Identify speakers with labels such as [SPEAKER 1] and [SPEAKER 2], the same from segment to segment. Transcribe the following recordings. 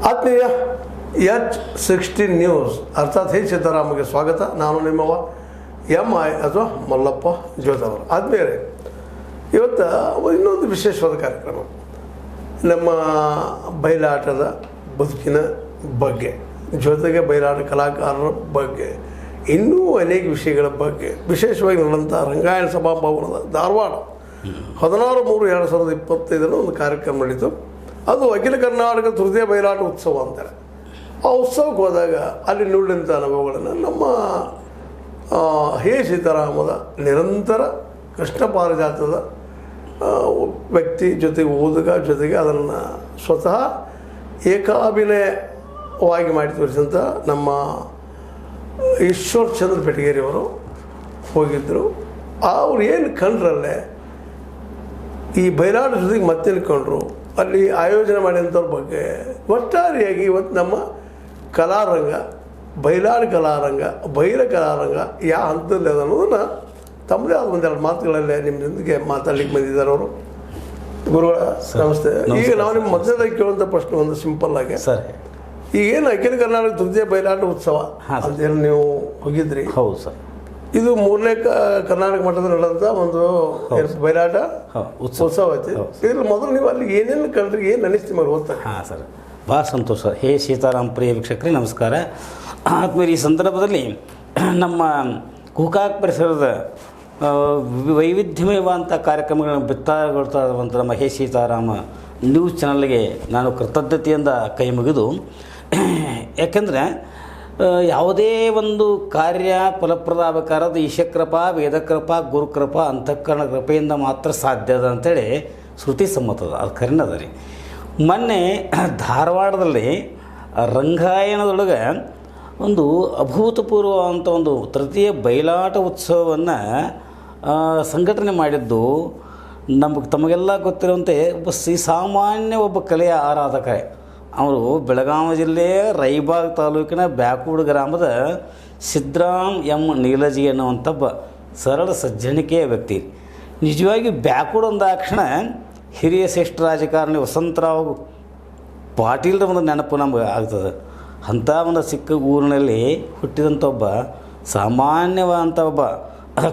[SPEAKER 1] ಆತ್ಮೀಯ H16 news ಅರ್ಥಾತ್ ಹೇ ಸಿದ್ದರಾಮಗೆ ಸ್ವಾಗತ. ನಾನು ನಿಮ್ಮವ MI ಅಥವಾ ಮಲ್ಲಪ್ಪ ಜೋತವರು. ಆದ್ಮೇಲೆ ಇವತ್ತು ಇನ್ನೊಂದು ವಿಶೇಷವಾದ ಕಾರ್ಯಕ್ರಮ, ನಮ್ಮ ಬಯಲಾಟದ ಬದುಕಿನ ಬಗ್ಗೆ, ಜೊತೆಗೆ ಬಯಲಾಟ ಕಲಾಕಾರರ ಬಗ್ಗೆ, ಇನ್ನೂ ಅನೇಕ ವಿಷಯಗಳ ಬಗ್ಗೆ ವಿಶೇಷವಾಗಿ ನಡೆದಂಥ ರಂಗಾಯಣ ಸಭಾಭವನದ ಧಾರವಾಡ 16/3/2025 ಒಂದು ಕಾರ್ಯಕ್ರಮ ನಡೀತು. ಅದು ಅಖಿಲ ಕರ್ನಾಟಕ ತೃತೀಯ ಬಯಲಾಟ ಉತ್ಸವ ಅಂತಾರೆ. ಆ ಉತ್ಸವಕ್ಕೆ ಹೋದಾಗ ಅಲ್ಲಿ ನುಡಿದಂಥ ಅನುಭವಗಳನ್ನು ನಮ್ಮ ಹೇ ಸೀತಾರಾಮದ ನಿರಂತರ ಕೃಷ್ಣ ಪಾರಿಜಾತದ ವ್ಯಕ್ತಿ ಜೊತೆಗೆ ಓದುಗ ಜೊತೆಗೆ ಅದನ್ನು ಸ್ವತಃ ಏಕಾಭಿನಯವಾಗಿ ಮಾಡಿ ತೋರಿಸಿದಂಥ ನಮ್ಮ ಈಶ್ವರ್ ಚಂದ್ರ ಬೆಟಗೇರಿಯವರು ಹೋಗಿದ್ದರು. ಅವ್ರು ಏನು ಕಂಡ್ರಲ್ಲೇ ಈ ಬಯಲಾಟ ಜೊತೆಗೆ ಮತ್ತೇನು ಕಂಡ್ರು, ಅಲ್ಲಿ ಆಯೋಜನೆ ಮಾಡಿದಂಥವ್ರ ಬಗ್ಗೆ ಒಟ್ಟಾರೆಯಾಗಿ ಇವತ್ತು ನಮ್ಮ ಕಲಾರಂಗ, ಬಯಲಾಟ ಕಲಾರಂಗ, ಬೈಲ ಕಲಾರಂಗ ಯಾವ ಹಂತದಲ್ಲಿ ಅದ ಅನ್ನೋದನ್ನು ತಮ್ಮದೇ ಆದ ಒಂದೆರಡು ಮಾತುಗಳಲ್ಲೇ ನಿಮ್ಮದೊಂದಿಗೆ ಮಾತಾಡ್ಲಿಕ್ಕೆ ಬಂದಿದ್ದಾರೆ ಅವರು. ಗುರುಗಳ ನಮಸ್ತೆ. ಈಗ ನಾವು ನಿಮ್ಮ ಮಧ್ಯದಲ್ಲಿ ಕೇಳುವಂಥ ಪ್ರಶ್ನೆ ಒಂದು ಸಿಂಪಲ್ ಆಗಿ, ಈಗ ಏನು ಅಖಿಲ ಕರ್ನಾಟಕ ತೃತೀಯ ಬಯಲಾಟ ಉತ್ಸವ ಅಂತೇಳಿ ನೀವು ಹೋಗಿದ್ರಿ.
[SPEAKER 2] ಹೌದು ಸರ್.
[SPEAKER 1] ಇದು 3ನೇ ಕರ್ನಾಟಕ ಮಟ್ಟದಲ್ಲಿ ನಡೆದಂಥ ಒಂದು ಬಯಲಾಟ ಉತ್ಸವ ಐತಿ. ಇದ್ರಲ್ಲಿ ಮೊದಲು ನೀವು ಅಲ್ಲಿ ಏನೇನು ಕಂಡ್ರಿ, ಏನು ಅನಿಸ್ತಿ ಮಾಡಿ ಓದ್ತಾರೆ?
[SPEAKER 2] ಹಾಂ ಸರ್, ಭಾಳ ಸಂತೋಷ. ಹೇ ಸೀತಾರಾಮ್ ಪ್ರಿಯ ವೀಕ್ಷಕರೇ ನಮಸ್ಕಾರ. ಆತ್ಮೀಯ, ಈ ಸಂದರ್ಭದಲ್ಲಿ ನಮ್ಮ ಗೋಕಾಕ್ ಪರಿಸರದ ವೈವಿಧ್ಯಮಯವಾದಂಥ ಕಾರ್ಯಕ್ರಮಗಳನ್ನು ಬಿತ್ತರಗೊಳ್ತಾ ಇರುವಂಥ ನಮ್ಮ ಹೇ ಸೀತಾರಾಮ ನ್ಯೂಸ್ ಚಾನಲ್ಗೆ ನಾನು ಕೃತಜ್ಞತೆಯಿಂದ ಕೈ ಮುಗಿದು, ಯಾಕೆಂದರೆ ಯಾವುದೇ ಒಂದು ಕಾರ್ಯ ಫಲಪ್ರದ ಆಗಬೇಕಾದ್ರೆ ಈಶಕೃಪಾ, ವೇದಕೃಪಾ, ಗುರುಕೃಪಾ, ಅಂತಃಕರಣ ಕೃಪೆಯಿಂದ ಮಾತ್ರ ಸಾಧ್ಯ ಅದ ಅಂಥೇಳಿ ಶ್ರುತಿ ಸಮ್ಮತದ. ಅದು ಖರೇನ ಅದ ರೀ. ಮೊನ್ನೆ ಧಾರವಾಡದಲ್ಲಿ ರಂಗಾಯಣದೊಳಗೆ ಒಂದು ಅಭೂತಪೂರ್ವ ಅಂತ ಒಂದು ತೃತೀಯ ಬಯಲಾಟ ಉತ್ಸವವನ್ನು ಸಂಘಟನೆ ಮಾಡಿದ್ದು ತಮಗೆಲ್ಲ ಗೊತ್ತಿರುವಂತೆ ಒಬ್ಬ ಸಾಮಾನ್ಯ ಒಬ್ಬ ಕಲೆಯ ಆರಾಧಕ. ಅವರು ಬೆಳಗಾವಿ ಜಿಲ್ಲೆಯ ರಾಯಬಾಗ್ ತಾಲೂಕಿನ ಬ್ಯಾಕೂಡು ಗ್ರಾಮದ ಸಿದ್ರಾಮ್ ಎಂ ನೀಲಜಿ ಅನ್ನುವಂಥ ಒಬ್ಬ ಸರಳ ಸಜ್ಜನಿಕೆಯ ವ್ಯಕ್ತಿ. ನಿಜವಾಗಿ ಬ್ಯಾಕೂಡು ಅಂದಾಕ್ಷಣ ಹಿರಿಯ ಶ್ರೇಷ್ಠ ರಾಜಕಾರಣಿ ವಸಂತರಾವ್ ಪಾಟೀಲ್ರ ಒಂದು ನೆನಪು ನಮ್ಗೆ ಆಗ್ತದೆ. ಅಂಥ ಒಂದು ಚಿಕ್ಕ ಊರಿನಲ್ಲಿ ಹುಟ್ಟಿದಂಥ ಒಬ್ಬ ಸಾಮಾನ್ಯವಾದಂಥ ಒಬ್ಬ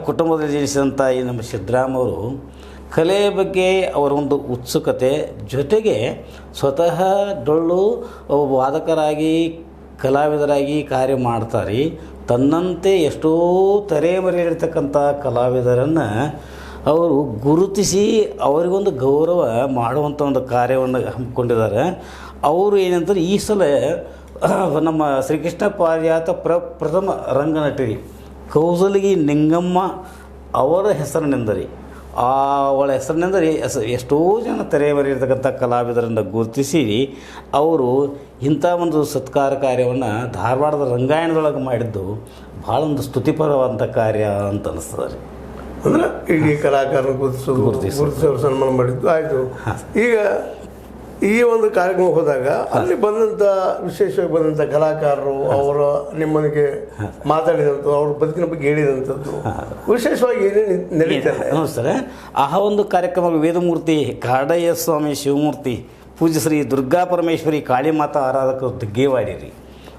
[SPEAKER 2] ಕುಟುಂಬದಲ್ಲಿ ಜನಿಸಿದಂಥ ಈ ನಮ್ಮ ಸಿದ್ರಾಮ್ ಅವರು ಕಲೆಯ ಬಗ್ಗೆ ಅವರ ಒಂದು ಉತ್ಸುಕತೆ, ಜೊತೆಗೆ ಸ್ವತಃ ಡೊಳ್ಳು ವಾದಕರಾಗಿ ಕಲಾವಿದರಾಗಿ ಕಾರ್ಯ ಮಾಡ್ತಾರೆ. ತನ್ನಂತೆ ಎಷ್ಟೋ ತೆರೆಮರೆಯಲ್ಲಿರ್ತಕ್ಕಂಥ ಕಲಾವಿದರನ್ನು ಅವರು ಗುರುತಿಸಿ ಅವರಿಗೊಂದು ಗೌರವ ಮಾಡುವಂಥ ಒಂದು ಕಾರ್ಯವನ್ನು ಹಮ್ಮಿಕೊಂಡಿದ್ದಾರೆ. ಅವರು ಏನಂತಾರೆ, ಈ ಸಲ ನಮ್ಮ ಶ್ರೀಕೃಷ್ಣ ಪಾರಿಜಾತ ಪ್ರಥಮ ರಂಗನಟಿ ಕೌಸಲಗಿ ನಿಂಗಮ್ಮ ಅವರ ಹೆಸರಿನಿಂದರಿ, ಅವಳ ಹೆಸರಿನಿಂದರಿ ಎಷ್ಟೋ ಜನ ತೆರೆಮರೆಯಿರ್ತಕ್ಕಂಥ ಕಲಾವಿದರನ್ನು ಗುರುತಿಸಿ ಅವರು ಇಂಥ ಒಂದು ಸತ್ಕಾರ ಕಾರ್ಯವನ್ನು ಧಾರವಾಡದ ರಂಗಾಯಣದೊಳಗೆ ಮಾಡಿದ್ದು ಭಾಳ ಒಂದು ಸ್ತುತಿಪರವಾದಂಥ ಕಾರ್ಯ ಅಂತ ಅನ್ನಿಸ್ತದೆ ರೀ.
[SPEAKER 1] ಅಂದರೆ ಇಡೀ ಕಲಾಕಾರನ ಗುರುತಿಸೋರು ಸನ್ಮಾನ ಮಾಡಿದ್ದು ಆಯಿತು. ಈಗ ಈ ಒಂದು ಕಾರ್ಯಕ್ರಮ ಹೋದಾಗ ಅಲ್ಲಿ ಬಂದಂಥ ವಿಶೇಷವಾಗಿ ಬಂದಂಥ ಕಲಾಕಾರರು ಅವರು ನಿಮ್ಮನಿಗೆ ಮಾತಾಡಿದಂಥದ್ದು, ಅವ್ರ ಬದುಕಿನ ಬಗ್ಗೆ ಹೇಳಿದಂಥದ್ದು ವಿಶೇಷವಾಗಿ ಏನೇನು ನಡೀತಾರೆ?
[SPEAKER 2] ಸರ್, ಆ ಒಂದು ಕಾರ್ಯಕ್ರಮ ವೇದಮೂರ್ತಿ ಕಾಡಯ್ಯ ಸ್ವಾಮಿ ಶಿವಮೂರ್ತಿ ಪೂಜ್ಯ ಶ್ರೀ ದುರ್ಗಾ ಪರಮೇಶ್ವರಿ ಕಾಳಿಮಾತಾ ಆರಾಧಕರು ದಿಗ್ಗೇವಾಡಿರಿ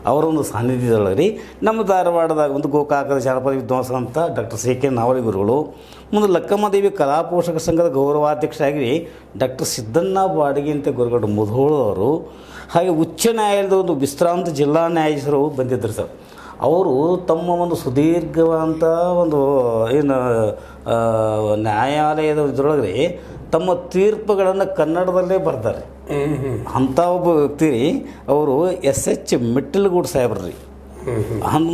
[SPEAKER 2] ಅವರೊಂದು ಸಾನ್ನಿಧ್ಯದೊಳಗೆ ರೀ ನಮ್ಮ ಧಾರವಾಡದಾಗ ಒಂದು ಗೋಕಾಕದ ಜಾನಪದ ವಿದ್ವಾಂಸ ಅಂತ ಡಾಕ್ಟರ್ ಸಿ ಕೆ ನಾವಳಿ ಗುರುಗಳು, ಮುಂದೆ ಲಕ್ಕಮ್ಮದೇವಿ ಕಲಾ ಪೋಷಕ ಸಂಘದ ಗೌರವಾಧ್ಯಕ್ಷರಾಗಿ ಡಾಕ್ಟರ್ ಸಿದ್ದಣ್ಣ ಬಾಡಗಿ ಅಂತ ಗುರುಗಳು ಮುಧೋಳು ಅವರು, ಹಾಗೆ ಉಚ್ಚ ನ್ಯಾಯಾಲಯದ ಒಂದು ವಿಶ್ರಾಂತ ಜಿಲ್ಲಾ ನ್ಯಾಯಾಧೀಶರು ಬಂದಿದ್ದರು ಸರ್. ಅವರು ತಮ್ಮ ಒಂದು ಸುದೀರ್ಘವಾದಂಥ ಒಂದು ಏನು ನ್ಯಾಯಾಲಯದ ಇದರೊಳಗೆ ತಮ್ಮ ತೀರ್ಪುಗಳನ್ನು ಕನ್ನಡದಲ್ಲೇ ಬರ್ತಾರೆ. ಅಂಥ ಒಬ್ಬ ವ್ಯಕ್ತಿ ರೀ ಅವರು SH ಮಿಟ್ಟಲಗೂಡು ಸಾಹೇಬ್ರು ರೀ.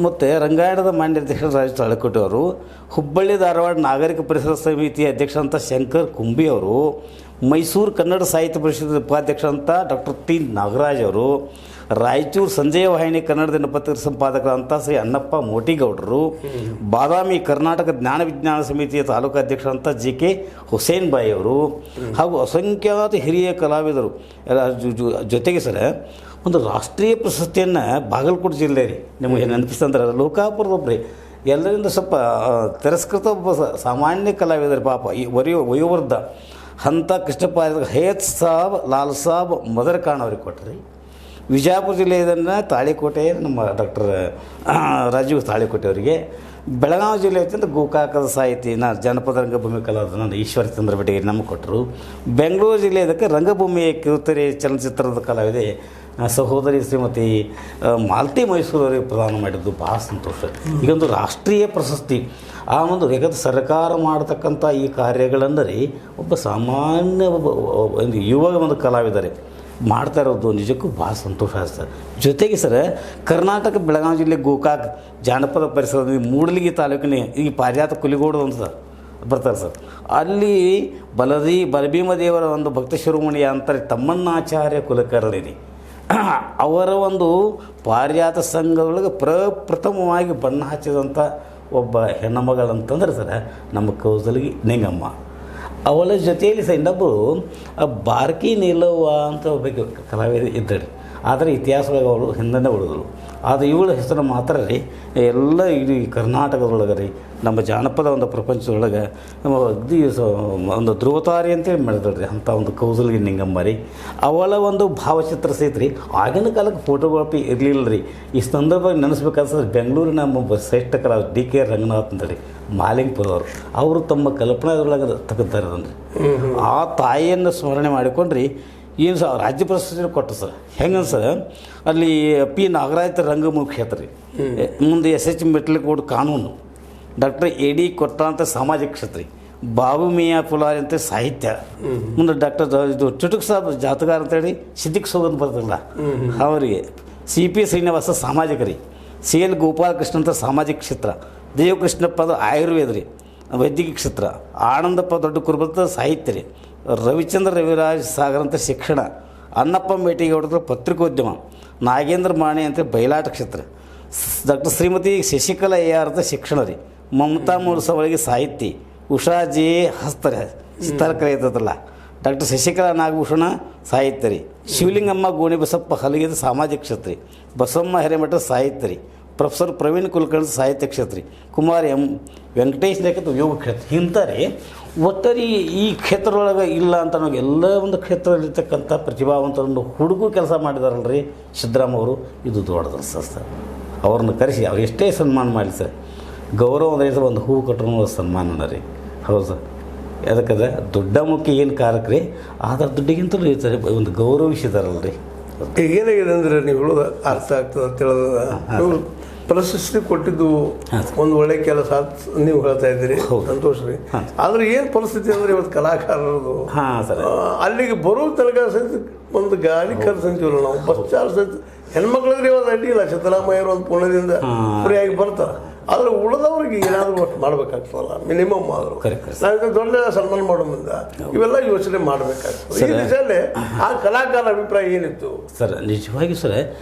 [SPEAKER 2] ಮತ್ತು ರಂಗಾಯಣದ ಮಾನ್ಯಾಧ್ಯಕ್ಷ ರಾಜ ತಾಳಿಕೋಟೆ ಅವರು, ಹುಬ್ಬಳ್ಳಿ ಧಾರವಾಡ ನಾಗರಿಕ ಪರಿಸರ ಸಮಿತಿಯ ಅಧ್ಯಕ್ಷ ಅಂತ ಶಂಕರ್ ಕುಂಬಿ ಅವರು, ಮೈಸೂರು ಕನ್ನಡ ಸಾಹಿತ್ಯ ಪರಿಷತ್ ಉಪಾಧ್ಯಕ್ಷ ಅಂತ ಡಾಕ್ಟರ್ T ನಾಗರಾಜ್ ಅವರು, ರಾಯಚೂರು ಸಂಜಯ ವಾಹಿನಿ ಕನ್ನಡ ದಿನಪತ್ರಿಕೆ ಸಂಪಾದಕರಂತ ಶ್ರೀ ಅನ್ನಪ್ಪ ಮೋಟಿಗೌಡರು, ಬಾದಾಮಿ ಕರ್ನಾಟಕ ಜ್ಞಾನ ವಿಜ್ಞಾನ ಸಮಿತಿಯ ತಾಲೂಕು ಅಧ್ಯಕ್ಷ ಅಂತ JK ಹುಸೇನ್ ಬಾಯಿ ಅವರು, ಹಾಗೂ ಅಸಂಖ್ಯಾತ ಹಿರಿಯ ಕಲಾವಿದರು ಜೊತೆಗೆ ಸರ್ ಒಂದು ರಾಷ್ಟ್ರೀಯ ಪ್ರಶಸ್ತಿಯನ್ನು ಬಾಗಲಕೋಟೆ ಜಿಲ್ಲೆ ರೀ ನಿಮಗೆ ನೆನಪಿಸ್ತಂದ್ರೆ ಲೋಕಾಪುರದೊಬ್ಬರಿ ಎಲ್ಲರಿಂದ ಸ್ವಲ್ಪ ತಿರಸ್ಕೃತ ಒಬ್ಬ ಸಾಮಾನ್ಯ ಕಲಾವಿದರು ಪಾಪ ಈ ವಯೋವೃದ್ಧ ಅಂಥ ಕೃಷ್ಣಪ್ಪ ಹಯತ್ ಸಾಬ್ ಲಾಲ್ ಸಾಬ್ ಮದರ್ ಖಾನ್ ಅವ್ರಿಗೆ ಕೊಟ್ಟರಿ. ವಿಜಯಪುರ ಜಿಲ್ಲೆಯದನ್ನು ತಾಳಿಕೋಟೆ ನಮ್ಮ ಡಾಕ್ಟರ್ ರಾಜೀವ್ ತಾಳಿಕೋಟೆ ಅವರಿಗೆ, ಬೆಳಗಾವಿ ಜಿಲ್ಲೆ ಅಂತ ಗೋಕಾಕದ ಸಾಹಿತಿನ ಜನಪದ ರಂಗಭೂಮಿ ಕಲಾವಿದನ ಈಶ್ವರ ಚಂದ್ರ ಬೆಟಗೇರಿ ನಮಗೆ ಕೊಟ್ಟರು. ಬೆಂಗಳೂರು ಜಿಲ್ಲೆಯದಕ್ಕೆ ರಂಗಭೂಮಿ ಕಿರುತೆರೆ ಚಲನಚಿತ್ರದ ಕಲಾವಿದೆ ಸಹೋದರಿ ಶ್ರೀಮತಿ ಮಾಲತಿ ಮೈಸೂರು ಅವರಿಗೆ ಪ್ರದಾನ ಮಾಡಿದ್ದು ಭಾಳ ಸಂತೋಷ. ಈಗೊಂದು ರಾಷ್ಟ್ರೀಯ ಪ್ರಶಸ್ತಿ ಆ ಒಂದು ಯಾಕಂದ್ರೆ ಸರ್ಕಾರ ಮಾಡತಕ್ಕಂಥ ಈ ಕಾರ್ಯಗಳಂದರೆ ಒಬ್ಬ ಸಾಮಾನ್ಯ ಒಂದು ಯುವ ಒಂದು ಕಲಾವಿದರೆ ಮಾಡ್ತಾ ಇರೋದು ನಿಜಕ್ಕೂ ಭಾಳ ಸಂತೋಷ ಆಯ್ತು ಸರ್. ಜೊತೆಗೆ ಸರ್, ಕರ್ನಾಟಕ ಬೆಳಗಾವಿ ಜಿಲ್ಲೆ ಗೋಕಾಕ್ ಜಾನಪದ ಪರಿಸರದಲ್ಲಿ ಮೂಡಲಗಿ ತಾಲೂಕಿನ ಈ ಪಾರಿಜಾತ ಕುಲಿಗೋಡು ಅಂತ ಸರ್ ಬರ್ತಾರೆ ಸರ್. ಅಲ್ಲಿ ಬಲಭೀಮ ದೇವರ ಒಂದು ಭಕ್ತ ಶಿರೋಮಣಿ ಅಂತಾರೆ ತಮ್ಮಣ್ಣಾಚಾರ್ಯ ಕುಲಕರ್ಣಿ ಅವರ ಒಂದು ಪಾರಿಜಾತ ಸಂಘದೊಳಗೆ ಪ್ರಥಮವಾಗಿ ಬಣ್ಣ ಹಚ್ಚಿದಂಥ ಒಬ್ಬ ಹೆಣ್ಣುಮಗಳಂತಂದ್ರೆ ಸರ್ ನಮ್ಮ ಕೌಸಲಗಿ ನಿಂಗಮ್ಮ. ಅವಳ ಜೊತೆಯಲ್ಲಿ ಸಹ ಇನ್ನೊಬ್ಬರು ಬಾರ್ಕಿ ನೀಲವ್ವ ಅಂತ ಒಬ್ಬ ಕಲಾವಿದ ಇದ್ದಳು. ಆದರೆ ಇತಿಹಾಸದೊಳಗೆ ಅವಳು ಹಿಂದೆ ಉಳಿದಳು. ಆದರೆ ಇವಳ ಹೆಸರು ಮಾತ್ರ ರೀ ಎಲ್ಲ ಇಡೀ ಕರ್ನಾಟಕದೊಳಗೆ ರೀ ನಮ್ಮ ಜಾನಪದ ಒಂದು ಪ್ರಪಂಚದೊಳಗೆ ಅಗ್ದಿ ಒಂದು ಧ್ರುವತಾರೆ ಅಂತೇಳಿ ಮಾಡಿದಳು ರೀ ಅಂಥ ಒಂದು ಕೌಸಲಗಿ ನಿಂಗಮ್ಮ ರೀ. ಅವಳ ಒಂದು ಭಾವಚಿತ್ರ ಸಹಿತ ರೀ ಆಗಿನ ಕಾಲಕ್ಕೆ ಫೋಟೋಗ್ರಫಿ ಇರಲಿಲ್ಲ ರೀ. ಈ ಸಂದರ್ಭವಾಗಿ ನೆನೆಸ್ಬೇಕಾದ್ರೆ ಬೆಂಗಳೂರಿನ ಒಬ್ಬ ಶ್ರೇಷ್ಠ ಕಲಾವಿದ ಡಿ ಕೆ ರಂಗನಾಥ್ ಅಂತೇಳಿ ಮಾಲಿಂಗ್ಪುರವರು ಅವರು ತಮ್ಮ ಕಲ್ಪನಾದೊಳಗೆ ತೆಗೆದಾರೆ ಅಂದರೆ ಆ ತಾಯಿಯನ್ನು ಸ್ಮರಣೆ ಮಾಡಿಕೊಂಡ್ರಿ ಏನು ಸರ್ ರಾಜ್ಯ ಪ್ರಶಸ್ತಿ ಕೊಟ್ಟು ಸರ್. ಹೆಂಗೆ ಸರ್ ಅಲ್ಲಿ ಪಿ ನಾಗರಾಜ್ ರಂಗಭೂಮಿ ಕ್ಷೇತ್ರ ರೀ, ಮುಂದೆ SH ಮೆಟ್ಲಿಕೋಡ್ ಕಾನೂನು, ಡಾಕ್ಟರ್ AD ಕೊಟ್ಟ ಅಂತ ಸಾಮಾಜಿಕ ಕ್ಷೇತ್ರ ರೀ, ಬಾಬು ಮಿಯಾ ಪುಲಾರಿ ಅಂತ ಸಾಹಿತ್ಯ, ಮುಂದೆ ಡಾಕ್ಟರ್ ಇದು ಚುಟುಕ್ ಸಾಬ್ ಜಾತಗಾರ ಅಂತೇಳಿ ಸಿದ್ದಿಕ್ ಸೋಗಂತ ಬರ್ತಲ್ಲ ಅವರಿಗೆ, CP ಶ್ರೀನಿವಾಸ ಸಾಮಾಜಿಕ ರೀ, CL ಗೋಪಾಲಕೃಷ್ಣ ಅಂತ ಸಾಮಾಜಿಕ ಕ್ಷೇತ್ರ, ದೇವಕೃಷ್ಣಪ್ಪ ಅದು ಆಯುರ್ವೇದ ರೀ ವೈದ್ಯಕೀಯ ಕ್ಷೇತ್ರ, ಆನಂದಪ್ಪ ದೊಡ್ಡ ಕುರುಬತ ಸಾಹಿತ್ಯ ರೀ, ರವಿಚಂದ್ರ ರವಿರಾಜ್ ಸಾಗರ್ ಅಂತ ಶಿಕ್ಷಣ, ಅನ್ನಪ್ಪ ಮೇಟಿಗೌಡರ ಪತ್ರಿಕೋದ್ಯಮ, ನಾಗೇಂದ್ರ ಮಾಣೆ ಅಂತ ಬಯಲಾಟ ಕ್ಷೇತ್ರ, ಡಾಕ್ಟರ್ ಶ್ರೀಮತಿ ಶಶಿಕಲಾ AR ಅಂತ ಶಿಕ್ಷಣ ರೀ, ಮಮತಾ ಮೂರ್ಸವಳಿಗೆ ಸಾಹಿತ್ಯ, ಉಷಾ ಜೆ ಹಸ್ತರ ಚಿತ್ರಕಲೆ ಇರ್ತದಲ್ಲ, ಡಾಕ್ಟರ್ ಶಶಿಕಲಾ ನಾಗಭೂಷಣ ಸಾಹಿತ್ಯ ರೀ, ಶಿವಲಿಂಗಮ್ಮ ಗೋಣಿ ಬಸಪ್ಪ ಹಲಗಿದ ಸಾಮಾಜಿಕ ಕ್ಷೇತ್ರ ರೀ, ಬಸವಮ್ಮ ಹಿರೇಮಠ ಸಾಹಿತ್ಯ ರೀ, ಪ್ರೊಫೆಸರ್ ಪ್ರವೀಣ್ ಕುಲಕರ್ಣಿ ಸಾಹಿತ್ಯ ಕ್ಷೇತ್ರ ರೀ, ಕುಮಾರ್ M ವೆಂಕಟೇಶ್ ಲೇಖದ ಯೋಗ ಕ್ಷೇತ್ರ. ಇಂಥರಿ ಒಟ್ಟರಿ ಈ ಕ್ಷೇತ್ರದೊಳಗೆ ಇಲ್ಲ ಅಂತ ನಮಗೆ ಎಲ್ಲ ಒಂದು ಕ್ಷೇತ್ರದಲ್ಲಿರ್ತಕ್ಕಂಥ ಪ್ರತಿಭಾವಂತ ಒಂದು ಹುಡುಗು ಕೆಲಸ ಮಾಡಿದಾರಲ್ರಿ ಸಿದ್ದರಾಮ ಅವರು. ಇದು ದೊಡ್ಡದು ಸರ್. ಅವ್ರನ್ನ ಕರೆಸಿ ಅವ್ರು ಎಷ್ಟೇ ಸನ್ಮಾನ ಮಾಡಿ ಸರ್, ಗೌರವ ಅಂದರೆ ಒಂದು ಹೂವು ಕಟ್ಟೋ ಸನ್ಮಾನ ರೀ. ಹೌದು ಸರ್. ಅದಕ್ಕೆ ದೊಡ್ಡ ಮುಖ್ಯ ಏನು ಕಾರಕ್ಕೆ ರೀ, ಆದ್ರೆ ದುಡ್ಡಿಗಿಂತಲೂ ಇರ್ತಾರೆ ಒಂದು ಗೌರವಿಸಿದಾರಲ್ರಿ.
[SPEAKER 1] ಈಗ ಏನಾಗಿದೆ ಅಂದರೆ ನೀವು ಹೇಳೋದು ಅರ್ಥ ಆಗ್ತದೆ ಅಂತ ಹೇಳೋದು, ಪ್ರಶಸ್ತಿ ಕೊಟ್ಟಿದ್ದು ಒಂದು ಒಳ್ಳೆ ಕೆಲಸ ನೀವು ಹೇಳ್ತಾ ಇದ್ದೀರಿ, ಸಂತೋಷ ರೀ. ಆದ್ರೆ ಏನು ಪರಿಸ್ಥಿತಿ ಅಂದರೆ ಇವತ್ತು ಕಲಾಕಾರರದು ಅಲ್ಲಿಗೆ ಬರೋ ತನಕ ಸಹಿತ ಒಂದು ಗಾಡಿ ಖರ್ಚು ಅಂತೀವಲ್ಲ ನಾವು, ಬಸ್ ಚಾರ್ಜ್ ಸಹಿತ ಹೆಣ್ಮಕ್ಳಿಗೆ ಇವತ್ತು ಅಡ್ಡಿಲ್ಲ, ಸಿದ್ದರಾಮಯ್ಯರು ಒಂದು ಪುಣ್ಯದಿಂದ ಫ್ರೀಯಾಗಿ ಬರ್ತಾರೆ. ಆದರೆ ಉಳಿದವ್ರಿಗೆ ಏನಾದರೂ ಒಟ್ಟು ಮಾಡಬೇಕಾಗ್ತದಲ್ಲ, ಮಿನಿಮಮ್ ಆದರೂ ನಾವು ದೊಡ್ಡ ಸನ್ಮಾನ ಮಾಡೋ ಮುಂದೆ ಇವೆಲ್ಲ ಯೋಚನೆ ಮಾಡಬೇಕಾಗ್ತದೆ. ಈ ದಿಶೆಯಲ್ಲಿ ಆ ಕಲಾಕಾರ ಅಭಿಪ್ರಾಯ ಏನಿತ್ತು
[SPEAKER 2] ಸರ್? ನಿಜವಾಗಿ ಸರ್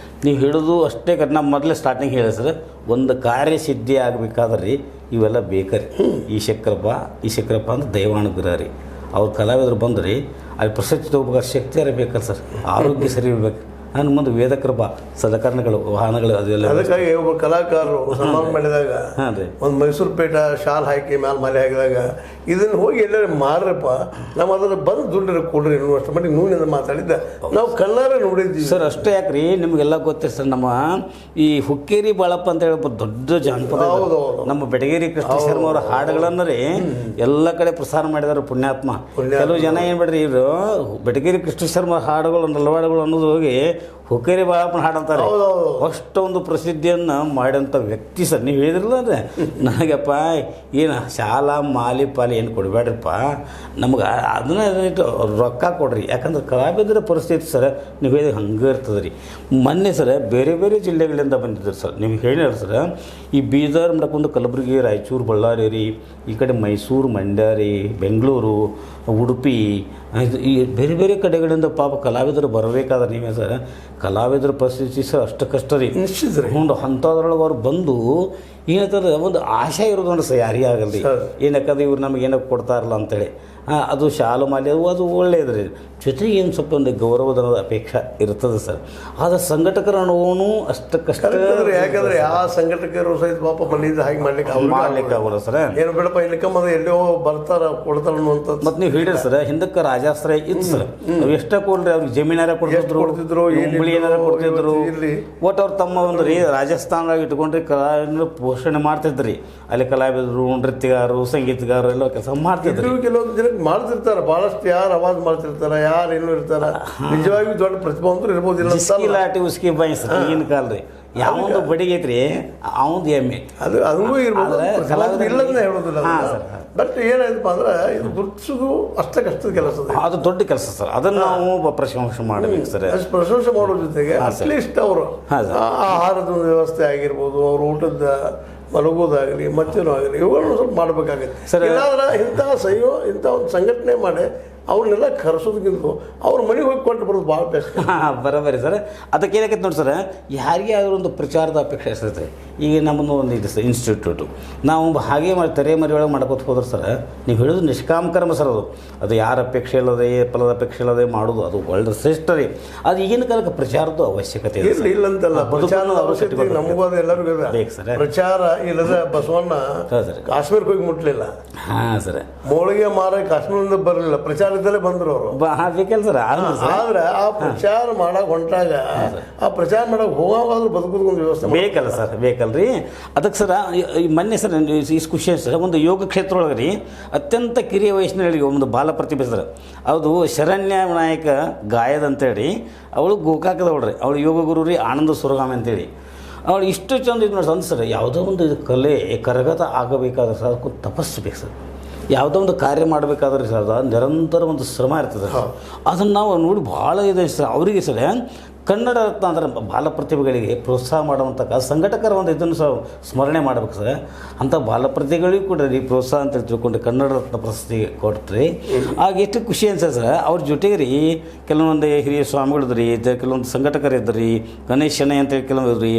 [SPEAKER 2] ನೀವು ಹೇಳೋದು ಅಷ್ಟೇ ನಮ್ಮ ಮೊದಲೇ ಸ್ಟಾರ್ಟಿಂಗ್ ಹೇಳಿ ಸರ್, ಒಂದು ಕಾರ್ಯಸಿದ್ಧಿ ಆಗಬೇಕಾದ್ರೆ ರೀ ಇವೆಲ್ಲ ಬೇಕರಿ. ಈ ಶಂಕರಪ್ಪ ಅಂದ್ರೆ ದೈವಾನುಗ್ರಹ ರೀ. ಅವ್ರ ಕಲಾವಿದರು ಬಂದ್ರಿ ಅಲ್ಲಿ ಪ್ರಶಸ್ತಿ ತಗೋಬೇಕಾದ್ರೆ ಶಕ್ತಿ ಇರಬೇಕಲ್ಲ ಸರ್, ಆರೋಗ್ಯ ಸರಿ ಇರಬೇಕು. ನನ್ನ ಮುಂದೆ ವೇದಕೃಪ ಸಲಕರಣೆಗಳು ವಾಹನಗಳು ಅದೆಲ್ಲ.
[SPEAKER 1] ಅದಕ್ಕಾಗಿ ಒಬ್ಬ ಕಲಾಕಾರರು ಸನ್ಮಾನ ಮಾಡಿದಾಗ ಒಂದು ಮೈಸೂರು ಪೇಟ ಶಾಲ್ ಹಾಕಿ ಮಲೆ ಹಾಕಿದಾಗ ಇದನ್ನು ಹೋಗಿ ಎಲ್ಲರೂ ಮಾರ್ರಪ್ಪ, ನಾವು ಅದನ್ನು ಬಂದು ದುಡ್ಡು ಕೊಡ್ರಿ ಅಷ್ಟು ಮಟ್ಟಿಗೆ ನೂನಿಂದ ಮಾತಾಡಿದ್ದ ನಾವು ಕಣ್ಣಾರೆ ನೋಡಿದ್ದೀವಿ
[SPEAKER 2] ಸರ್. ಅಷ್ಟೇ ಯಾಕ್ರಿ ನಿಮಗೆಲ್ಲ ಗೊತ್ತಿದೆ ಸರ್, ನಮ್ಮ ಈ ಹುಕ್ಕೇರಿ ಬಾಳಪ್ಪ ಅಂತ ಹೇಳಿ ಒಬ್ಬ ದೊಡ್ಡ ಜಾನಪದ, ನಮ್ಮ ಬೆಟಗೇರಿ ಕೃಷ್ಣ ಶರ್ಮ ಅವರ ಹಾಡುಗಳನ್ನ ರೀ ಎಲ್ಲ ಕಡೆ ಪ್ರಸಾರ ಮಾಡಿದಾರೆ ಪುಣ್ಯಾತ್ಮ. ಕೆಲವು ಜನ ಏನು ಬಿಡ್ರಿ ಇವರು ಬೆಟಗೇರಿ ಕೃಷ್ಣ ಶರ್ಮ ಹಾಡುಗಳು ನಲವಾಡುಗಳು ಅನ್ನೋದು ಹೋಗಿ ಹುಕ್ಕೇರಿ ಬಾಳಪ್ಪನ ಹಾಡು ಅಂತಾರೆ. ಅಷ್ಟೊಂದು ಪ್ರಸಿದ್ಧಿಯನ್ನು ಮಾಡಿದಂಥ ವ್ಯಕ್ತಿ ಸರ್. ನೀವು ಹೇಳಿದ್ರಲ್ಲ ಅಂದರೆ ನನಗಪ್ಪ ಏನು ಶಾಲಾ ಮಾಲಿ ಪಾಲಿ ಏನು ಕೊಡಬೇಡ್ರಪ್ಪ, ನಮ್ಗೆ ಅದನ್ನ ರೊಕ್ಕ ಕೊಡ್ರಿ. ಯಾಕಂದ್ರೆ ಕಲಾವಿದರ ಪರಿಸ್ಥಿತಿ ಸರ್ ನೀವು ಹೇಳಿದ್ರೆ ಹಂಗೆ ಇರ್ತದೆ ರೀ. ಮೊನ್ನೆ ಸರ್ ಬೇರೆ ಬೇರೆ ಜಿಲ್ಲೆಗಳಿಂದ ಬಂದಿದ್ದಾರೆ ಸರ್. ನೀವು ಹೇಳಿರಿ ಸರ್, ಈ ಬೀದರ್ ಮಾಡ್ಕೊಂಡು ಕಲಬುರಗಿ, ರಾಯಚೂರು, ಬಳ್ಳಾರಿ ರೀ, ಈ ಕಡೆ ಮೈಸೂರು, ಮಂಡ್ಯ ರೀ, ಬೆಂಗಳೂರು, ಉಡುಪಿ, ಈ ಬೇರೆ ಬೇರೆ ಕಡೆಗಳಿಂದ ಪಾಪ ಕಲಾವಿದರು ಬರಬೇಕಾದ್ರೆ ನೀವೇ ಸರ್ ಕಲಾವಿದರ ಪರಿಸ್ಥಿತಿ ಸರ್ ಅಷ್ಟು ಕಷ್ಟ ರೀ.
[SPEAKER 1] ನಿಶ್ಚಿತ ರೀ.
[SPEAKER 2] ಹ್ಞೂ ಅಂಥದ್ರೊಳಗೆ ಅವ್ರು ಬಂದು ಏನಂತಾರೆ ಒಂದು ಆಶೆ ಇರೋದು ಸರ್ ಯಾರಿಗೇ ಆಗಲ್ಲ ರೀ. ಏನಕ್ಕಂದ್ರೆ ಇವ್ರು ನಮಗೆ ಏನಕ್ಕೆ ಕೊಡ್ತಾರಲ್ಲ ಅಂತೇಳಿ ಅದು ಶಾಲು ಮಾಲಿ ಅದು ಒಳ್ಳೇದು ರೀ. ಜೊತೆಗೆ ಏನು ಸ್ವಲ್ಪ ಒಂದು ಗೌರವಧನದ ಅಪೇಕ್ಷೆ ಇರ್ತದೆ ಸರ್. ಆದರೆ ಸಂಘಟಕರ ಅನುಭವನೂ ಅಷ್ಟಕ್ಕಷ್ಟೇ.
[SPEAKER 1] ಯಾಕಂದ್ರೆ ಆ ಸಂಘಟಕರು ಸಹಿತ ಪಾಪ ಮನೆಯಿಂದ ಹಾಗೆ ಮಾಡ್ಲಿಕ್ಕೆ
[SPEAKER 2] ಆಗೋಲ್ಲ ಸರ್.
[SPEAKER 1] ಏನು ಬೇಡಪ್ಪ ಇನ್ಕಮ್ ಅದು ಎಲ್ಲೋ ಬರ್ತಾರ ಕೊಡ್ತಾರ ಅನ್ನುವಂಥದ್ದು.
[SPEAKER 2] ಮತ್ತು ನೀವು ಹೇಳಿರಿ ಸರ್, ಹಿಂದಕ್ಕೆ ರಾಜಾಶ್ರಯ ಇತ್ತು ಸರ್. ನಾವು ಎಷ್ಟೇ ಕೊಡ್ರಿ ಅವ್ರಿಗೆ ಜಮೀನಾರ ಕೊಡ್ತಿದ್ರು, ಮುಂಬಳಿ ಏನಾರ ಕೊಡ್ತಿದ್ರು. ಒಟ್ಟು ಅವ್ರು ತಮ್ಮ ಒಂದು ರಾಜಸ್ಥಾನದಾಗ ಇಟ್ಕೊಂಡ್ರೆ ಕಲಾ ಪೋಷಣೆ ಮಾಡ್ತಿದ್ರಿ. ಅಲ್ಲಿ ಕಲಾವಿದರು, ನೃತ್ಯಗಾರರು, ಸಂಗೀತಗಾರರು ಎಲ್ಲ ಕೆಲಸ ಮಾಡ್ತಿದ್ರು.
[SPEAKER 1] ಕೆಲವೊಂದು ಜನಕ್ಕೆ ಮಾಡ್ತಿರ್ತಾರೆ, ಭಾಳಷ್ಟು ಯಾರು ಅವಾಜ್ ಮಾಡ್ತಿರ್ತಾರೆ, ಯಾರು ಏನು ಇರ್ತಾರ. ನಿಜವಾಗಿ ದೊಡ್ಡ ಪ್ರತಿಭಾವಂತರು ಇರ್ಬೋದಿಲ್ಲ.
[SPEAKER 2] ಲಾಟಿ ಉಸ್ಕಿ ಬಾಯಿಸ್ ಈಗಿನ ಕಾಲ ರೀ ಯಾವೊಂದು ಬಡಿಗೆ ಐತ್ರಿ ಅವಂದು ಎಮ್ಮೆ
[SPEAKER 1] ಅದು ಅದೂ ಇರ್ಬೋದು, ಇಲ್ಲದನ್ನ ಹೇಳೋದಿಲ್ಲ. ಬಟ್ ಏನಾಯ್ತಪ್ಪ ಅಂದ್ರೆ ಇದು ಗುರುತಿಸೋದು ಅಷ್ಟಕ್ಕಷ್ಟದ ಕೆಲಸ,
[SPEAKER 2] ಅದು ದೊಡ್ಡ ಕೆಲಸ ಸರ್. ಅದನ್ನು ನಾವು ಪ್ರಶಂಸೆ ಮಾಡಬೇಕು ಸರ್.
[SPEAKER 1] ಪ್ರಶಂಸೆ ಮಾಡೋ ಜೊತೆಗೆ ಅಟ್ಲೀಸ್ಟ್ ಅವರು ಆಹಾರದ ಒಂದು ವ್ಯವಸ್ಥೆ ಆಗಿರ್ಬೋದು, ಅವ್ರ ಊಟದ ಮಲಗೋದಾಗಲಿ ಮತ್ತೇನೋ ಆಗಲಿ ಇವುಗಳನ್ನು ಸ್ವಲ್ಪ ಮಾಡಬೇಕಾಗತ್ತೆ ಸರ್. ಇಲ್ಲಾಂದ್ರೆ ಇಂಥ ಒಂದು ಸಂಘಟನೆ ಮಾಡಿ ಅವ್ರನ್ನೆಲ್ಲ ಕರೆಸೋದಕ್ಕಿಂತ ಅವ್ರ ಮನೆಗೆ ಹೋಗಿ ಕೊಟ್ಟು ಬರೋದು ಭಾಳ ಬೆಸ್ಟ್.
[SPEAKER 2] ಬರೋಬರಿ ಸರ್. ಅದಕ್ಕೆ ಏನಾಗೈತೆ ನೋಡಿ ಸರ್, ಯಾರಿಗೆ ಆದರೂ ಒಂದು ಪ್ರಚಾರದ ಅಪೇಕ್ಷೆ ಇರ್ತೈತೆ. ಈಗ ನಮ್ಮದು ಒಂದು ಇದೆ ಸರ್ ಇನ್ಸ್ಟಿಟ್ಯೂಟು, ನಾವು ಹಾಗೆ ತೆರೆ ಮರಿ ಒಳಗೆ ಮಾಡ್ಕೋತ ಹೋದ್ರೆ ಸರ್, ನೀವು ಹೇಳೋದು ನಿಷ್ಕಾಮ ಕರ್ಮ ಸರ್. ಅದು ಯಾರ ಅಪೇಕ್ಷೆ ಇಲ್ಲದೆ, ಫಲದ ಅಪೇಕ್ಷೆ ಇಲ್ಲದೆ ಮಾಡೋದು ಅದು ಒಳ್ಳೆ ಶ್ರೇಷ್ಠ ರೀ. ಅದು ಈಗಿನ ಕಾಲಕ್ಕೆ ಪ್ರಚಾರದ ಅವಶ್ಯಕತೆ ಇದೆ.
[SPEAKER 1] ಇಲ್ಲಂತಲ್ಲ, ಪ್ರಚಾರದ ಅವಶ್ಯಕತೆ ನಮಗೂ ಅದು ಎಲ್ಲರಿಗೂ ಬೇಕು ಸರ್. ಪ್ರಚಾರ ಇಲ್ಲದ ಬಸವಣ್ಣ ಕಾಶ್ಮೀರಕ್ಕೆ ಹೋಗಿ ಮುಟ್ಲಿಲ್ಲ.
[SPEAKER 2] ಹಾಂ ಸರ್.
[SPEAKER 1] ಮೋಳಿಗೆ ಮಾರ ಕಾಶ್ಮೀರದಿಂದ ಬರಲಿಲ್ಲ, ಪ್ರಚಾರದಲ್ಲೇ ಬಂದರು ಅವರು.
[SPEAKER 2] ಬೇಕಲ್ಲ ಸರ್.
[SPEAKER 1] ಆದ್ರೆ ಆ ಪ್ರಚಾರ ಮಾಡಕ್ ಹೊಂಟಾಗ ಆ ಪ್ರಚಾರ ಮಾಡಕ್ ಹೋಗಾದ್ರೂ ಬದುಕೋದು ಒಂದು ವ್ಯವಸ್ಥೆ
[SPEAKER 2] ಬೇಕಲ್ಲ ಸರ್. ಬೇಕಲ್ರಿ. ಅದಕ್ಕೆ ಸರ್ ಈ ಮೊನ್ನೆ ಸರ್ ಇಷ್ಟು ಖುಷಿ ಸರ್, ಒಂದು ಯೋಗ ಕ್ಷೇತ್ರ ಒಳಗೆ ರೀ ಅತ್ಯಂತ ಕಿರಿಯ ವಯಸ್ಸಿನಲ್ಲಿ ಒಂದು ಬಾಲ ಪ್ರತಿಭೆ ಸರ್. ಅದು ಶರಣ್ಯ ನಾಯಕ ಗಾಯದ ಅಂತೇಳಿ, ಅವಳು ಗೋಕಾಕದವಳ್ರಿ. ಅವಳು ಯೋಗ ಗುರು ರೀ ಆನಂದ ಸುರಗಾಮಿ ಅಂತೇಳಿ. ಅವಳು ಇಷ್ಟು ಚಂದ ಇದು ನೋಡಿ ಸರ್. ಯಾವುದೋ ಒಂದು ಇದು ಕಲೆ ಕರಗತ ಆಗಬೇಕಾದ್ರೆ ಸರ್ ಅದಕ್ಕೂ ತಪಸ್ಸು ಬೇಕು ಸರ್. ಯಾವುದೋ ಒಂದು ಕಾರ್ಯ ಮಾಡಬೇಕಾದ್ರೆ ಸರ್ ಅದು ನಿರಂತರ ಒಂದು ಶ್ರಮ ಇರ್ತದೆ. ಅದನ್ನು ನಾವು ನೋಡಿ ಭಾಳ ಇದೆ ಸರ್. ಅವರಿಗೆ ಸರ್ ಕನ್ನಡ ರತ್ನ ಅಂದ್ರೆ ಬಾಲ ಪ್ರತಿಭೆಗಳಿಗೆ ಪ್ರೋತ್ಸಾಹ ಮಾಡುವಂಥ ಸಂಘಟಕರ ಒಂದು ಇದನ್ನು ಸಹ ಸ್ಮರಣೆ ಮಾಡ್ಬೇಕು ಸರ್. ಅಂಥ ಬಾಲ ಪ್ರತಿಭೆಗಳಿಗೂ ಕೂಡ ರೀ ಪ್ರೋತ್ಸಾಹ ಅಂತ ತಿಳ್ಕೊಂಡು ಕನ್ನಡ ರತ್ನ ಪ್ರಶಸ್ತಿ ಕೊಟ್ರಿ. ಆಗ ಎಷ್ಟು ಖುಷಿ ಅನ್ಸತ್ತೆ ಸರ್. ಅವ್ರ ಜೊತೆಗೆ ರೀ ಕೆಲವೊಂದು ಹಿರಿಯ ಸ್ವಾಮಿಗಳಿದ್ರು ರೀ, ಕೆಲವೊಂದು ಸಂಘಟಕರು ಇದ್ದರು ರೀ, ಗಣೇಶ್ ಶೆಣೈ ಅಂತೇಳಿ ಕೆಲವೊಂದು ರೀ,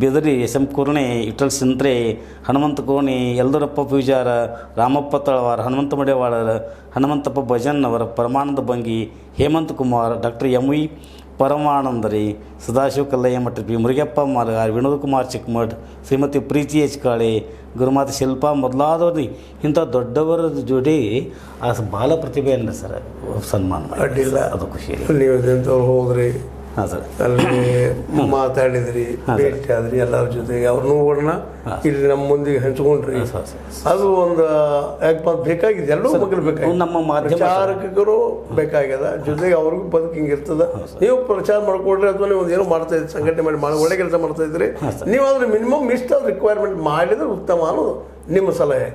[SPEAKER 2] ಬೆದರಿ ಎಸ್ ಎಂ ಕುರ್ಣೆ, ಇಟಲ್ ಸಿಂತ್ರೆ, ಹನುಮಂತ ಕೋಣಿ, ಯಲ್ದೂರಪ್ಪ ಪೂಜಾರ, ರಾಮಪ್ಪ ತಳವಾರ, ಹನುಮಂತ ಮಡೆವಾಳರ, ಹನುಮಂತಪ್ಪ ಭಜನ್ ಅವರ, Paramananda Bangi, Hemant Kumar, doctor M V Paramananda ರೀ, ಸದಾಶಿವ ಕಲ್ಲಯ್ಯ ಮಠ, ಪಿ ಮುರುಗಪ್ಪ ಮಾಲಗಾರ್, ವಿನೋದ್ ಕುಮಾರ್ ಚಿಕ್ಕಮಠ್, ಶ್ರೀಮತಿ ಪ್ರೀತಿ ಎಚ್ ಕಾಳೆ, ಗುರುಮಾತೆ ಶಿಲ್ಪಾ ಮೊದಲಾದವ್ರು ರೀ. ಇಂಥ ದೊಡ್ಡವರ ಜೋಡಿ ಆ ಬಾಲ ಪ್ರತಿಭೆಯನ್ನು ಸರ್ ಸನ್ಮಾನ
[SPEAKER 1] ಅಡ್ಡಿಲ್ಲ.
[SPEAKER 2] ಅದು ಖುಷಿ ರೀ.
[SPEAKER 1] ನೀವು ಎಂಥವ್ರು ಹೋದ್ರಿ,
[SPEAKER 2] ಹಾಂ ಸರ್,
[SPEAKER 1] ಅಲ್ಲಿ ಮಾತಾಡಿದ್ರಿ, ಭೇಟಿ ಆದ್ರಿ ಎಲ್ಲರ ಜೊತೆಗೆ, ಅವ್ರ ನೋವುಗಳನ್ನ ಇಲ್ಲಿ ನಮ್ಮ ಮುಂದೆ ಹಂಚ್ಕೊಂಡ್ರಿ. ಅದು ಒಂದು ಯಾಕಪ್ಪ ಬೇಕಾಗಿದೆ, ಎಲ್ಲರೂ ಮಕ್ಕಳು ಬೇಕಾಗಿದೆ,
[SPEAKER 2] ನಮ್ಮ
[SPEAKER 1] ಪ್ರಚಾರಕರು ಬೇಕಾಗ್ಯದ. ಜೊತೆಗೆ ಅವ್ರಿಗೂ ಬದುಕು ಹಿಂಗಿರ್ತದ. ನೀವು ಪ್ರಚಾರ ಮಾಡ್ಕೊಡ್ರಿ ಅಥವಾ ನೀವು ಏನೋ ಮಾಡ್ತಾ ಇದ್ರಿ, ಸಂಘಟನೆ ಮಾಡಿ ಒಳ್ಳೆ ಕೆಲಸ ಮಾಡ್ತಾ ಇದ್ರಿ, ನೀವು ಅದ್ರ ಮಿನಿಮಮ್ ಇಷ್ಟ ರಿಕ್ವೈರ್ಮೆಂಟ್ ಮಾಡಿದ್ರೆ ಉತ್ತಮ ಅನ್ನೋದು ನಿಮ್ಮ ಸಲಹೆ.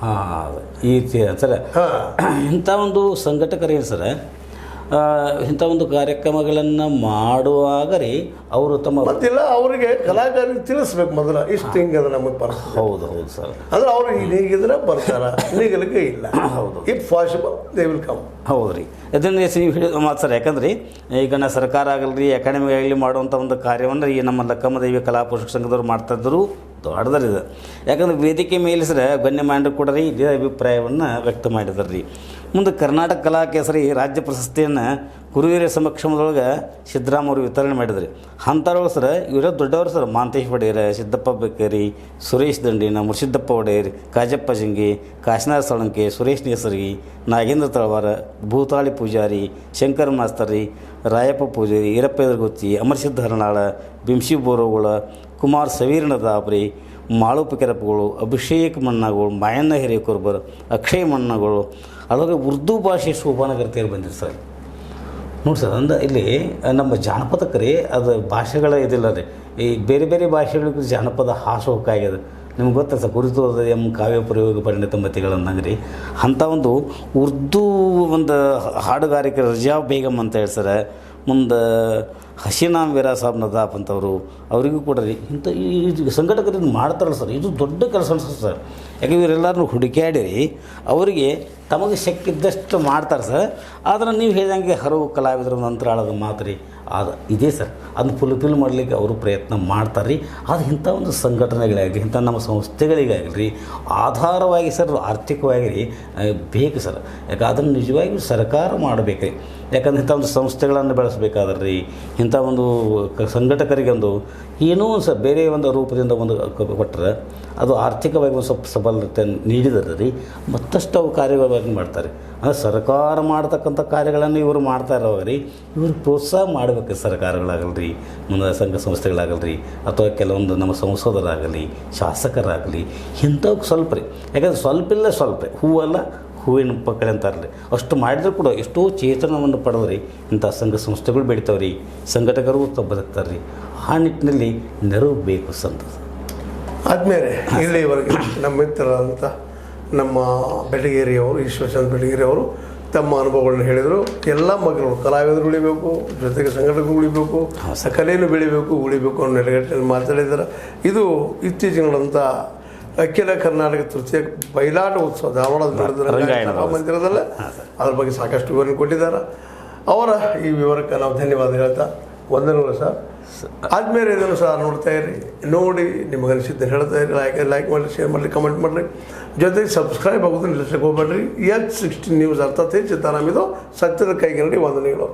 [SPEAKER 2] ಹಾಂ, ಈ ಸರ್ ಇಂಥ ಒಂದು ಸಂಘಟಕರೇನು ಸರ್ ಇಂಥ ಒಂದು ಕಾರ್ಯಕ್ರಮಗಳನ್ನು ಮಾಡುವಾಗ ರೀ ಅವರು ತಮ್ಮ
[SPEAKER 1] ಮತ್ತಿಲ್ಲ ಅವರಿಗೆ ಕಲಾಕಾರರಿಗೆ ತಿಳಿಸ್ಬೇಕು ಮೊದಲ ಇಷ್ಟು ಹಿಂಗದ ನಮಗೆ ಬರ.
[SPEAKER 2] ಹೌದು ಹೌದು ಸರ್.
[SPEAKER 1] ಅಂದ್ರೆ ಅವ್ರು ಈಗಿದ್ರೆ ಬರ್ತಾರ, ಈಗಲಿಕ್ಕೆ ಇಲ್ಲ. ಹೌದು, if possible they will come.
[SPEAKER 2] ಹೌದು ರೀ. ಅದನ್ನು ನೀವು ಹೇಳಿ ಮಾತು ಸರ್. ಯಾಕಂದ್ರೆ ಈಗ ನಾ ಸರ್ಕಾರ ಆಗಲ್ರಿ, ಅಕಾಡೆಮಿ ಆಗಲಿ ಮಾಡುವಂಥ ಒಂದು ಕಾರ್ಯವನ್ನು ಈ ನಮ್ಮ ಲಕ್ಕಮ್ಮ ದೇವಿ ಕಲಾ ಪೋಷಕ ಸಂಘದವ್ರು ಮಾಡ್ತಾಯಿದ್ರು ದೊಡ್ಡದರಿದೆ. ಯಾಕಂದ್ರೆ ವೇದಿಕೆ ಮೇಲೆ ಸರ ಗಣ್ಯಮಾನ್ಯರು ಕೂಡ ರೀ ಇದೇ ಅಭಿಪ್ರಾಯವನ್ನು ವ್ಯಕ್ತ ಮಾಡಿದ್ದಾರೆ ರೀ. ಮುಂದೆ ಕರ್ನಾಟಕ ಕಲಾ ಕೇಸರಿ ರಾಜ್ಯ ಪ್ರಶಸ್ತಿಯನ್ನು ಕುರುಹಿರಿಯ ಸಮಕ್ಷಮದೊಳಗೆ ಸಿದ್ದರಾಮ ಅವರು ವಿತರಣೆ ಮಾಡಿದ್ರಿ. ಅಂಥವ್ರೊಳಗೆ ಸರ್ ಇವರ ದೊಡ್ಡವರು ಸರ್ ಮಾಂತೇಶ್ ಒಡೆಯರ್, ಸಿದ್ದಪ್ಪ ಬೇಕರಿ, ಸುರೇಶ್ ದಂಡಿನ, ಮುರ್ಷಿದ್ದಪ್ಪ ಒಡೆಯರ್, ಕಾಜಪ್ಪ ಜಿಂಗಿ, ಕಾಶಿನಾಥ್ ಸೊಳಂಕೆ, ಸುರೇಶ್ ನೇಸರ್ಗಿ, ನಾಗೇಂದ್ರ ತಳವಾರ, ಭೂತಾಳಿ ಪೂಜಾರಿ, ಶಂಕರ್ ಮಾಸ್ತರಿ, ರಾಯಪ್ಪ ಪೂಜಾರಿ, ಈರಪ್ಪ ಎದುರುಗುತ್ತಿ, ಅಮರಸಿದ್ಧ ಹರನಾಳ, ಬಿಂಶಿ ಬೋರೋಗಳ, ಕುಮಾರ್ ಸವೀರ್ಣ ದಾಬ್ರಿ, ಮಾಳುಪ ಕೆರಪಗಳು, ಅಭಿಷೇಕ್ ಮಣ್ಣಗಳು, ಮಾಯಣ್ಣ ಹಿರೇಕುರ್ಬರ್, ಅಕ್ಷಯ್ ಮಣ್ಣಗಳು, ಅದರಲ್ಲಿ ಉರ್ದು ಭಾಷೆ ಶೋಭಾನಗರ್ತಿಯರು ಬಂದಿರಿ ಸರ್. ನೋಡಿ ಸರ್, ಅಂದ್ರೆ ಇಲ್ಲಿ ನಮ್ಮ ಜಾನಪದಕ್ಕೆ ಅದು ಭಾಷೆಗಳ ಇದಿಲ್ಲ ರೀ. ಈ ಬೇರೆ ಬೇರೆ ಭಾಷೆಗಳಿಗೂ ಜಾನಪದ ಹಾಸೋಕಾಗ್ಯದ. ನಿಮ್ಗೆ ಗೊತ್ತಾ ಸರ್, ಕುರಿತು ಎಂ ಕಾವ್ಯ ಪ್ರಯೋಗ ಪರಿಣಿತ ಮತಿಗಳನ್ನಂಗೆ ರೀ. ಅಂಥ ಒಂದು ಉರ್ದು ಒಂದು ಹಾಡುಗಾರಿಕೆ ರಜಾ ಬೇಗಮ್ ಅಂತ ಹೇಳಿ ಸರ್, ಮುಂದೆ ಹಸೀನಾಮ್ ವೀರಾ ಸಾಬ್ ನದಾಫ್ ಅಂತವರು, ಅವರಿಗೂ ಕೂಡ ರೀ ಇಂಥ ಈ ಸಂಘಟಕರಿಂದ ಮಾಡ್ತಾರಲ್ಲ ಸರ್, ಇದು ದೊಡ್ಡ ಕೆಲಸ ಅನ್ಸುತ್ತೆ ಸರ್. ಯಾಕೆ ಇವರೆಲ್ಲರೂ ಹುಡುಕ್ಯಾಡಿ ಅವರಿಗೆ ತಮಗೆ ಶಕ್ತಿದ್ದಷ್ಟು ಮಾಡ್ತಾರೆ ಸರ್. ಆದರೆ ನೀವು ಹೇಳಿದಂಗೆ ಹಲವು ಕಲಾವಿದರ ನಂತರಾಳದ ಮಾತು ರೀ ಇದೆ ಸರ್. ಅದನ್ನು ಫುಲ್ಫಿಲ್ ಮಾಡಲಿಕ್ಕೆ ಅವರು ಪ್ರಯತ್ನ ಮಾಡ್ತಾರೆ ರೀ. ಅದು ಇಂಥ ಒಂದು ಸಂಘಟನೆಗಳಾಗಲಿ, ಇಂಥ ನಮ್ಮ ಸಂಸ್ಥೆಗಳಿಗಾಗಲಿ ರೀ ಆಧಾರವಾಗಿ ಸರ್ ಆರ್ಥಿಕವಾಗಿ ರೀ ಬೇಕು ಸರ್. ಯಾಕೆ ಅದನ್ನು ನಿಜವಾಗಿಯೂ ಸರ್ಕಾರ ಮಾಡಬೇಕು ರೀ. ಯಾಕಂದ್ರೆ ಇಂಥ ಒಂದು ಸಂಸ್ಥೆಗಳನ್ನು ಬೆಳೆಸಬೇಕಾದ್ರೆ ರೀ, ಇಂಥ ಒಂದು ಸಂಘಟಕರಿಗೆ ಒಂದು ಏನೋ ಸರ್ ಬೇರೆ ಒಂದು ರೂಪದಿಂದ ಒಂದು ಕೊಟ್ಟರೆ ಅದು ಆರ್ಥಿಕವಾಗಿ ಒಂದು ಸ್ವಲ್ಪ ಸಬಲತೆ ನೀಡಿದರೆ ರೀ ಮತ್ತಷ್ಟು ಅವು ಕಾರ್ಯಗಳನ್ನು ಮಾಡ್ತಾರೆ. ಅಂದರೆ ಸರ್ಕಾರ ಮಾಡ್ತಕ್ಕಂಥ ಕಾರ್ಯಗಳನ್ನು ಇವರು ಮಾಡ್ತಾ ಇರೋವಾಗ ರೀ ಇವ್ರಿಗೆ ಪ್ರೋತ್ಸಾಹ ಮಾಡಬೇಕು ಸರ್ಕಾರಗಳಾಗಲಿ, ಮುಂದೆ ಸಂಘ ಸಂಸ್ಥೆಗಳಾಗಲಿ, ಅಥವಾ ಕೆಲವೊಂದು ನಮ್ಮ ಸಂಸದರಾಗಲಿ, ಶಾಸಕರಾಗಲಿ, ಇಂಥವ್ಕೆ ಸ್ವಲ್ಪ ರೀ. ಯಾಕಂದ್ರೆ ಸ್ವಲ್ಪ ಇಲ್ಲ ಸ್ವಲ್ಪ ಹೂವಲ್ಲ ಹೂವಿನ ಪಕ್ಕಳೆ ಅಂತಾರಲ್ಲ, ಅಷ್ಟು ಮಾಡಿದರೂ ಕೂಡ ಎಷ್ಟೋ ಚೇತನವನ್ನು ಪಡೆದ್ರಿ ಇಂಥ ಸಂಘ ಸಂಸ್ಥೆಗಳು ಬೆಳಿತಾವೆ ರೀ, ಸಂಘಟಕರು ಬದುಕ್ತಾರೆ ರೀ. ಆ ನಿಟ್ಟಿನಲ್ಲಿ ನೆರವು ಬೇಕು ಸಂತಸ.
[SPEAKER 1] ಆದಮೇಲೆ ಇಲ್ಲಿವರೆಗೆ ನಮ್ಮ ಮಿತ್ರರಾದಂಥ ನಮ್ಮ ಬೆಳಗೇರಿಯವರು, ಈಶ್ವರಚಂದ್ರ ಬೆಳಗೇರಿಯವರು ತಮ್ಮ ಅನುಭವಗಳನ್ನ ಹೇಳಿದರು. ಎಲ್ಲ ಮಕ್ಕಳು ಕಲಾವಿದರು ಉಳಿಬೇಕು, ಜೊತೆಗೆ ಸಂಘಟಕರು ಉಳಿಬೇಕು, ಕಲೆಯನ್ನು ಉಳಿಬೇಕು ಅನ್ನೋ ನೆಲೆಗಟ್ಟಿನಲ್ಲಿ ಮಾತಾಡಿದ್ದಾರೆ. ಇದು ಇತ್ತೀಚಿನಂಥ ಅಖಿಲ ಕರ್ನಾಟಕ ತೃತೀಯ ಬಯಲಾಟ ಉತ್ಸವ ಧಾರವಾಡದ ನಡೆದ ಮಂದಿರದಲ್ಲೇ ಅದ್ರ ಬಗ್ಗೆ ಸಾಕಷ್ಟು ವಿವರಣೆ ಕೊಟ್ಟಿದ್ದಾರೆ. ಅವರ ಈ ವಿವರಕ್ಕೆ ನಾವು ಧನ್ಯವಾದ ಹೇಳ್ತಾ ವಂದನೆಗಳು ಸರ್. ಆದಮೇಲೆ ಇದನ್ನು ಸಹ ನೋಡ್ತಾ ಇರಿ, ನೋಡಿ ನಿಮಗೆ ಅನಿಸಿದ್ದನ್ನು ಹೇಳ್ತಾ ಇರಿ. ಲೈಕ್ ಮಾಡಿ, ಶೇರ್ ಮಾಡಲಿ, ಕಮೆಂಟ್ ಮಾಡಲಿ, ಜೊತೆಗೆ ಸಬ್ಸ್ಕ್ರೈಬ್ ಆಗೋದನ್ನು ನಿಲ್ಲಿಸ್ಲಿಕ್ಕೆ ಹೋಗ್ಬೇಡ್ರಿ. H16 ನ್ಯೂಸ್ ಅರ್ಥಾತ್ ಸಿತಾರಾಮ್, ಇದು ಸತ್ಯದ ಕೈಗನ್ನಡಿ ವಂದನೆಗಳು.